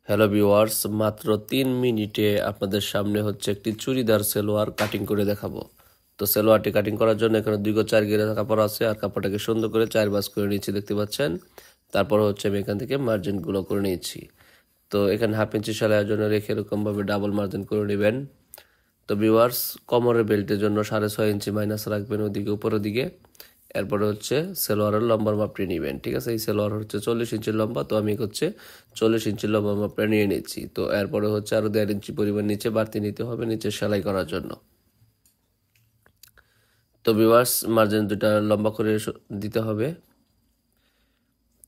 Hello viewers, মাত্র 3 মিনিটে আপনাদের সামনে হচ্ছে একটি চুড়িদার সেলোয়ার কাটিং করে দেখাবো। তো সেলোয়ারটি কাটিং করার জন্য এখানে 2 গজ 4 গিরা কাপড় আছে, আর কাপড়টাকে সুন্দর করে 4 ভাঁজ করে নিয়েছি, দেখতে পাচ্ছেন। তারপর হচ্ছে আমি এখান থেকে মার্জিনগুলো করে নিয়েছি। তো এখানে 1/2 ইঞ্চি সেলাইয়ের জন্য রেখে এরকমভাবে ডাবল মার্জিন করে নেবেন। তো ভিউয়ার্স, কোমরের বেল্টের জন্য 6.5 ইঞ্চি মাইনাস রাখবেন ওদিকে উপরের দিকে। এরপরে হচ্ছে সেলোয়ারের লম্বার মাপটি নেবেন, ঠিক আছে। এই সেলোয়ার হচ্ছে 40 ইঞ্চির লম্বা, তো আমি হচ্ছে 40 ইঞ্চির লম্বা মাপটা নিয়ে নিচ্ছি। তো এরপরে হচ্ছে আরও 1.5 ইঞ্চি পরিমাণ নিচে বাড়তি নিতে হবে নিচে সেলাই করার জন্য। তো ভিউয়ার্স, মার্জিন দুটা লম্বা করে দিতে হবে।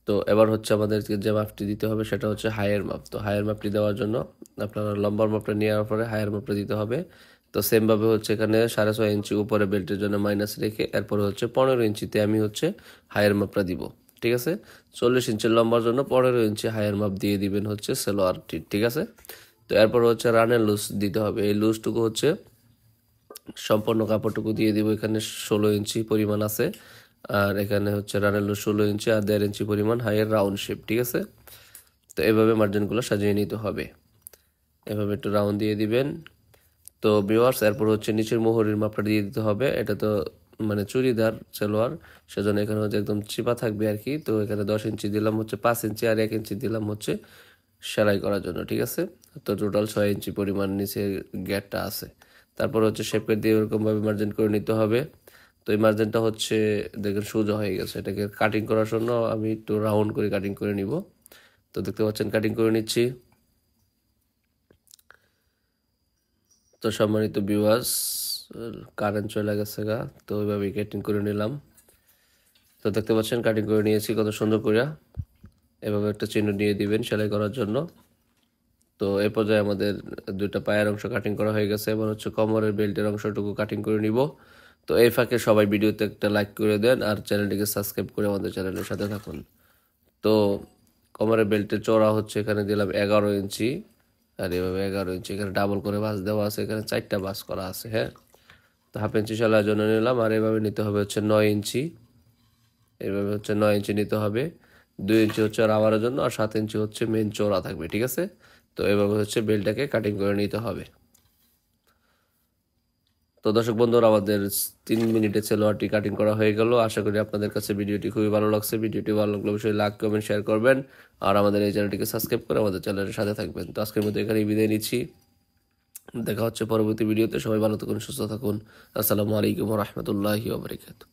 তো এবার হচ্ছে আমাদেরকে যে মাপটি দিতে হবে সেটা হচ্ছে হাইয়ের মাপ। তো হাইয়ের মাপটি দেওয়ার জন্য আপনারা লম্বার মাপটা নেওয়ার পরে হাইয়ের মাপটা দিতে হবে। তো সেমভাবে হচ্ছে এখানে 6.5 ইঞ্চি উপরে বেল্টের জন্য মাইনাস রেখে এরপরে হচ্ছে 15 ইঞ্চিতে আমি হচ্ছে হাইয়ের মাপটা দিব, ঠিক আছে। 40 ইঞ্চির লম্বার জন্য 15 ইঞ্চি হাইয়ের মাপ দিয়ে দিবেন হচ্ছে সেলোয়ারটি, ঠিক আছে। তো এরপর হচ্ছে রানের লুজ দিতে হবে। এই লুজটুকু হচ্ছে সম্পূর্ণ কাপড়টুকু দিয়ে দিব। এখানে 16 ইঞ্চি পরিমাণ আছে, আর এখানে হচ্ছে রানের লুজ 16 ইঞ্চি আর 1.5 ইঞ্চি পরিমাণ হাইয়ের রাউন্ড শেপ, ঠিক আছে। তো এভাবে মার্জিনগুলো সাজিয়ে নিতে হবে, এভাবে একটু রাউন্ড দিয়ে দিবেন। তো ভিউয়ার্স, এরপর হচ্ছে নিচের মোহরের মাপটা দিয়ে দিতে হবে। এটা তো মানে চুড়িদার সালোয়ার, সেজন্য এখানে হচ্ছে একদম চিপা থাকবে আর কি। তো এখানে 10 ইঞ্চি দিলাম হচ্ছে 5 ইঞ্চি, আর 1 ইঞ্চি দিলাম হচ্ছে সেলাই করার জন্য, ঠিক আছে। তো টোটাল 6 ইঞ্চি পরিমাণ নিচে গ্যাপটা আছে। তারপর হচ্ছে শেপের দিয়ে এরকমভাবে মার্জিন করে নিতে হবে। তো এই মার্জিনটা হচ্ছে দেখেন সোজা হয়ে গেছে। এটাকে কাটিং করার জন্য আমি একটু রাউন্ড করে কাটিং করে নিব। তো দেখতে পাচ্ছেন কাটিং করে নিচ্ছি। তো সম্মানিত ভিউয়ার্স, কারেন্ট চলে গেছে গা, তো ওইভাবে কাটিং করে নিলাম। তো দেখতে পাচ্ছেন কাটিং করে নিয়েছি কত সুন্দর করে। এভাবে একটা চিহ্ন দিয়ে দিবেন সেলাই করার জন্য। তো এ পর্যায়ে আমাদের 2টা পায়ের অংশ কাটিং করা হয়ে গেছে। এবার হচ্ছে কোমরের বেল্টের অংশটুকু কাটিং করে নিব। তো এই ফাঁকে সবাই ভিডিওতে একটা লাইক করে দেন আর চ্যানেলটিকে সাবস্ক্রাইব করে আমাদের চ্যানেলের সাথে থাকুন। তো কোমরের বেল্টের চওড়া হচ্ছে এখানে দিলাম 11 ইঞ্চি, আর এভাবে 11 ইঞ্চি এখানে ডাবল করে ভাঁজ দেওয়া আছে, এখানে 4টা ভাঁজ করা আছে, হ্যাঁ। তো 1/2 ইঞ্চি সেলাইয়ের জন্য নিলাম, আর এভাবে নিতে হবে হচ্ছে 9 ইঞ্চি। এভাবে হচ্ছে 9 ইঞ্চি নিতে হবে। 2 ইঞ্চি হচ্ছে রাবারের জন্য, আর 7 ইঞ্চি হচ্ছে মেন চওড়া থাকবে, ঠিক আছে। তো এভাবে হচ্ছে বেল্টটাকে কাটিং করে নিতে হবে। তো দর্শক বন্ধুরা, আমাদের 3 মিনিটে সেলোয়ারটি কাটিং করা হয়ে গেল। আশা করি আপনাদের কাছে ভিডিওটি খুবই ভালো লাগছে। ভিডিওটি ভালো লাগলে অবশ্যই লাইক কমেন্ট শেয়ার করবেন, আর আমাদের এই চ্যানেলটিকে সাবস্ক্রাইব করে আমাদের চ্যানেলের সাথে থাকবেন। তো আজকের মতো এখানেই বিদায় নিচ্ছি। দেখা হচ্ছে পরবর্তী ভিডিওতে। সবাই ভালো থাকুন, সুস্থ থাকুন। আসসালামু আলাইকুম ওয়া রাহমাতুল্লাহি ওয়া বারাকাতুহু।